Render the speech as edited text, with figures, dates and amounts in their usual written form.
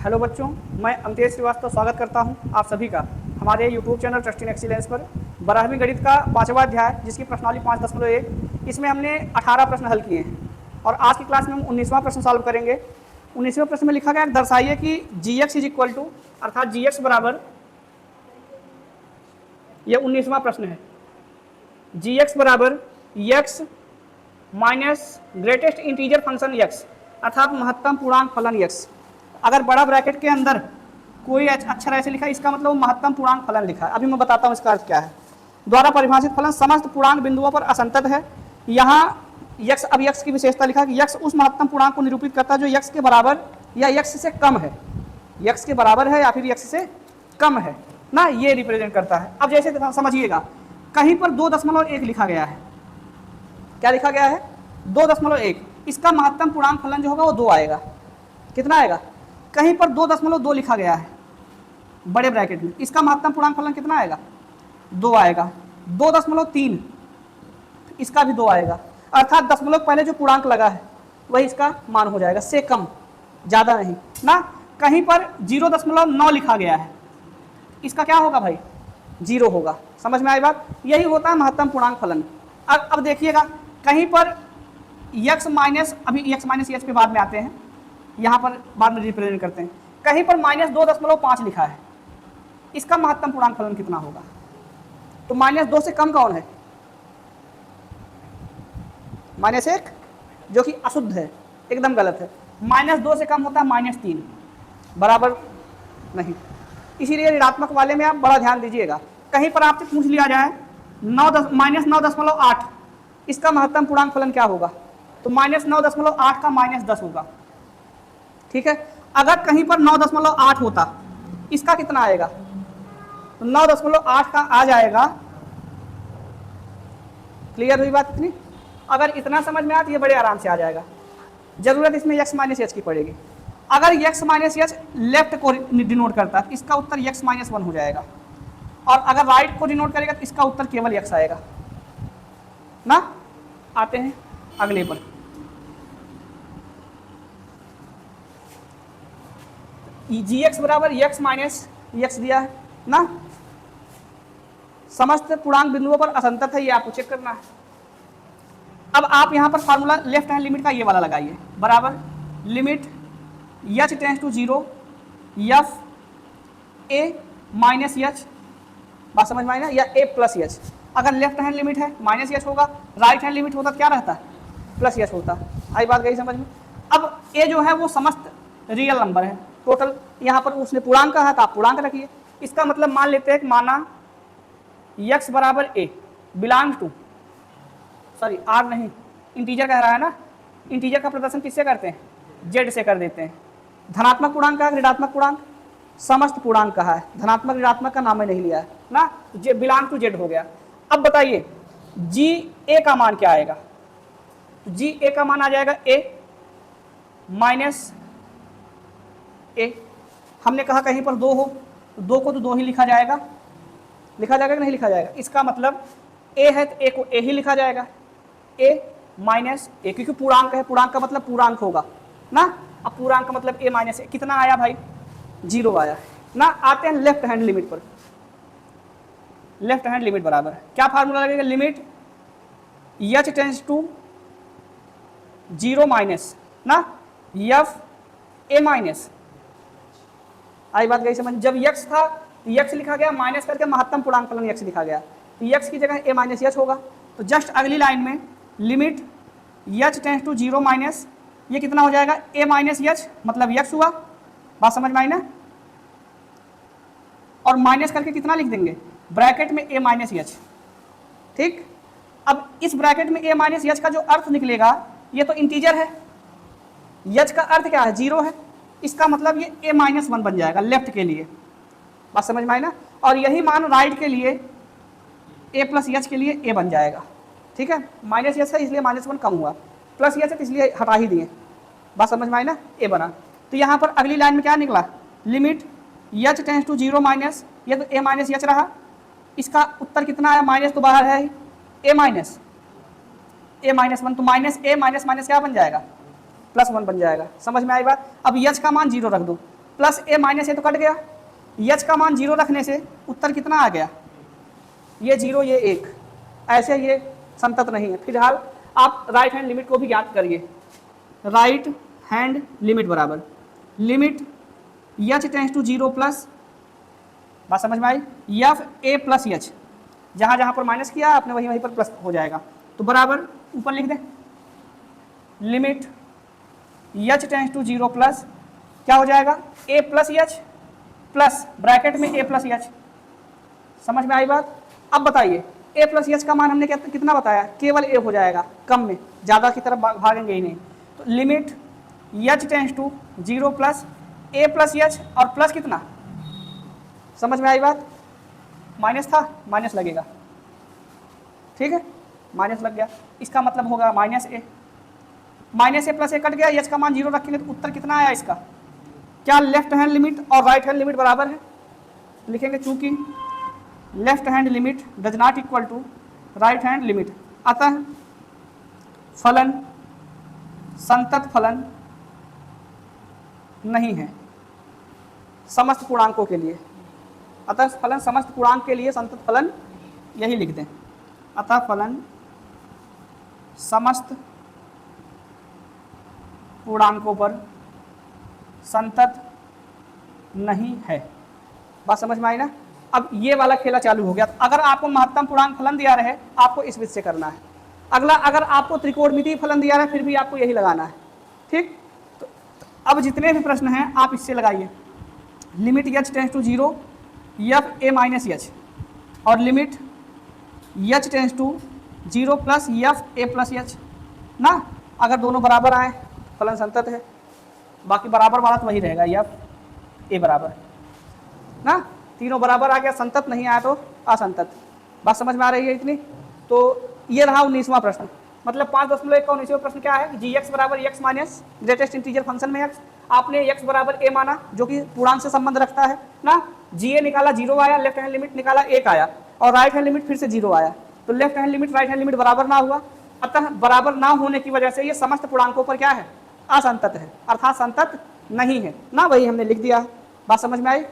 Hello बच्चों, मैं अमतेश श्रीवास्तव स्वागत करता हूं आप सभी का हमारे YouTube channel trust in excellence पर। 12वीं गणित का 5वां अध्याय जिसकी प्रश्नावली 5.1 इसमें हमने 18 प्रश्न हल किए हैं और आज की क्लास में हम 19वां प्रश्न सॉल्व करेंगे। 19वें प्रश्न में लिखा गया दर्शाइए कि जी एक्स इज इक्वल टू अर्थात जी एक्स बराबर, यह 19वां प्रश्न है, जी एक्स बराबर x minus greatest integer function x अर्थात महत्तम पूर्णांक फलन एक्स। अगर बड़ा ब्रैकेट के अंदर कोई अक्षर ऐसे लिखा है इसका मतलब महत्तम पूर्णांक फलन लिखा है। अभी मैं बताता हूँ इसका अर्थ क्या है। द्वारा परिभाषित फलन समस्त पूर्णांक बिंदुओं पर असंतत है। यहाँ यक्स, अब यक्स की विशेषता लिखा कि यक्स उस महत्तम पूर्णांक को निरूपित करता है जो यक्स के बराबर या यक्स से कम है, यक्स के बराबर है या फिर यक्स से कम है ना, ये रिप्रेजेंट करता है। अब जैसे समझिएगा, कहीं पर 2.1 लिखा गया है। क्या लिखा गया है? 2.1। इसका महत्तम पूर्णांक फलन जो होगा वो 2 आएगा। कितना आएगा? कहीं पर 2.2 लिखा गया है बड़े ब्रैकेट में, इसका महत्तम पूर्णांक फलन कितना आएगा? 2 आएगा। 2.3 इसका भी 2 आएगा। अर्थात दशमलव पहले जो पूर्णांक लगा है वही इसका मान हो जाएगा, से कम, ज़्यादा नहीं ना। कहीं पर 0.9 लिखा गया है, इसका क्या होगा भाई? 0 होगा। समझ में आई बात? यही होता है महत्तम पूर्णांक फलन। अब देखिएगा, कहीं पर यक्स माइनस, अभी यक्स माइनस यक्स पे बाद में आते हैं, यहाँ पर बाद में रिप्रेजेंट करते हैं। कहीं पर -2.5 लिखा है, इसका महत्तम पूर्णांक फलन कितना होगा? तो -2 से कम कौन है? -1, जो कि अशुद्ध है, एकदम गलत है। -2 से कम होता है -3, बराबर नहीं। इसीलिए ऋणात्मक वाले में आप बड़ा ध्यान दीजिएगा। कहीं पर आपसे पूछ लिया जाए -9.8, इसका महत्तम पूर्णांक फलन क्या होगा? तो -9.8 का -10 होगा। ठीक है। अगर कहीं पर 9.8 होता, इसका कितना आएगा? तो 9.8 का आ जाएगा। क्लियर हुई बात इतनी? अगर इतना समझ में आया तो ये बड़े आराम से आ जाएगा। जरूरत इसमें x माइनस एच की पड़ेगी। अगर x माइनस एच लेफ्ट को डिनोट करता है, इसका उत्तर x माइनस 1 हो जाएगा। और अगर राइट को डिनोट करेगा तो इसका उत्तर केवल x आएगा ना। आते हैं अगले पर। जी एक्स बराबर एक्स माइनस एक्स दिया है ना। समस्त पूर्णांक बिंदुओं पर असंतत है, ये आपको चेक करना है। अब आप यहां पर फार्मूला लेफ्ट हैंड लिमिट का ये वाला लगाइए, बराबर limit h tends to 0 f a minus h, बात समझ में आई ना, या ए प्लस एच। अगर लेफ्ट हैंड लिमिट है माइनस एच होगा, राइट हैंड लिमिट होता क्या रहता है? प्लस एच होता। आई बात गई समझ में? अब ए जो है वो समस्त रियल नंबर है, टोटल। यहाँ पर उसने पूर्णांक कहा था, आप पूर्णांक रखिए। इसका मतलब मान लेते हैं, माना x बराबर a belong to, sorry r नहीं, इंटीजर कह रहा है ना। इंटीजर का प्रदर्शन किससे करते हैं? z से कर देते हैं। धनात्मक पूर्णांक का, ऋणात्मक पूर्णांक, समस्त पूर्णांक कहा है, धनात्मक ऋणात्मक का नाम ही नहीं लिया है ना। तो बिलोंग टू z हो गया। अब बताइए जी a का मान क्या आएगा? तो जी a का मान आ जाएगा a माइनस ए। हमने कहा कहीं पर 2 हो तो 2 को तो 2 ही लिखा जाएगा, लिखा जाएगा कि नहीं लिखा जाएगा? इसका मतलब ए है तो ए को ए ही लिखा जाएगा, ए माइनस ए, क्योंकि पूर्णांक है, पूर्णांक का मतलब पूर्णांक होगा ना। अब पूर्णांक का मतलब ए माइनस ए, कितना आया भाई? 0 आया ना। आते हैं लेफ्ट हैंड लिमिट पर। लेफ्ट हैंड लिमिट बराबर क्या फार्मूला लगेगा? Limit h tends to 0 minus ना एफ ए माइनस। आई बात गई समझ? जब x था तो x लिखा गया, माइनस करके महत्तम पूर्णांक फलन x लिखा गया, तो x की जगह a माइनस एच होगा। तो जस्ट अगली लाइन में limit h tends to 0 minus, ये कितना हो जाएगा? a माइनस एच, मतलब x हुआ। बात समझ में आई ना? और माइनस करके कितना लिख देंगे? ब्रैकेट में a माइनस एच। ठीक। अब इस ब्रैकेट में a माइनस एच का जो अर्थ निकलेगा, ये तो इंटीजर है, एच का अर्थ क्या है? 0 है। इसका मतलब ये a माइनस 1 बन जाएगा लेफ्ट के लिए। बात समझ में आई ना? और यही मान राइट के लिए a प्लस एच के लिए a बन जाएगा। ठीक है। माइनस एच है इसलिए -1 कम हुआ, प्लस एच है तो इसलिए हटा ही दिए। बात समझ में आई ना? a बना। तो यहाँ पर अगली लाइन में क्या निकला? Limit h tends to 0 minus, ये तो a माइनस एच रहा। इसका उत्तर कितना आया? माइनस तो बाहर है ही, a माइनस 1, तो माइनस a माइनस माइनस क्या बन जाएगा? +1 बन जाएगा। समझ में आई बात? अब यच का मान 0 रख दो, प्लस ए माइनस ए तो कट गया, यच का मान 0 रखने से उत्तर कितना आ गया, ये 0 ये 1, ऐसे ये संतत नहीं है। फिलहाल आप राइट हैंड लिमिट को भी ज्ञात करिए। राइट हैंड लिमिट बराबर limit h tends to 0 plus, बात समझ में आई, यफ ए प्लस यच, जहाँ जहाँ पर माइनस किया आपने वहीं वहीं पर प्लस हो जाएगा, तो बराबर ऊपर लिख दें limit h tends to 0 plus क्या हो जाएगा, a plus h plus bracket में ए प्लस यच। समझ में आई बात। अब बताइए ए प्लस यच का मान हमने कितना बताया, केवल ए हो जाएगा, कम में, ज़्यादा की तरफ भागेंगे ही नहीं। तो limit h tends to 0 plus a plus h और प्लस कितना, समझ में आई बात, माइनस था, माइनस लगेगा, ठीक है, माइनस लग गया, इसका मतलब होगा माइनस ए प्लस ए कट गया, यच का मान 0 रखेंगे तो उत्तर कितना आया इसका, क्या लेफ्ट हैंड लिमिट और राइट हैंड लिमिट बराबर है, लिखेंगे चूंकि left hand limit does not equal to right hand limit, अतः फलन संतत फलन नहीं है समस्त पूर्णांकों के लिए, अतः फलन समस्त पूर्णांक के लिए संतत फलन, यही लिख दें, अतः फलन समस्त पूर्णांकों पर संतत नहीं है। बात समझ में आई ना। अब ये वाला खेला चालू हो गया। अगर आपको महत्तम पूर्णांक फलन दिया रहे आपको इस विधि से करना है। अगला अगर आपको त्रिकोणमितीय फलन दिया रहे फिर भी आपको यही लगाना है, ठीक। तो अब जितने भी प्रश्न हैं आप इससे लगाइए, limit h tends to 0 f a minus h और limit h tends to 0 plus f a plus h ना, अगर दोनों बराबर आए फलन संतत है, बाकी बराबर वाला तो वही रहेगा यफ ए बराबर ना, तीनों बराबर आ गया, संतत नहीं आया तो असंतत। बात समझ में आ रही है इतनी। तो ये रहा 19वां प्रश्न, मतलब 5.1 का 19वां प्रश्न क्या है, जी एक्स बराबर x minus greatest integer function में एक्स, आपने एक्स बराबर ए माना जो कि पूर्णांक से संबंध रखता है ना, जी ए निकाला 0 आया, लेफ्ट हैंड लिमिट निकाला 1 आया और राइट हैंड लिमिट फिर से 0 आया, तो left hand limit right hand limit बराबर ना हुआ, अतः बराबर ना होने की वजह से ये समस्त पूर्णांकों पर क्या है, असंतत है, अर्थात संतत नहीं है ना, वही हमने लिख दिया। बात समझ में आई।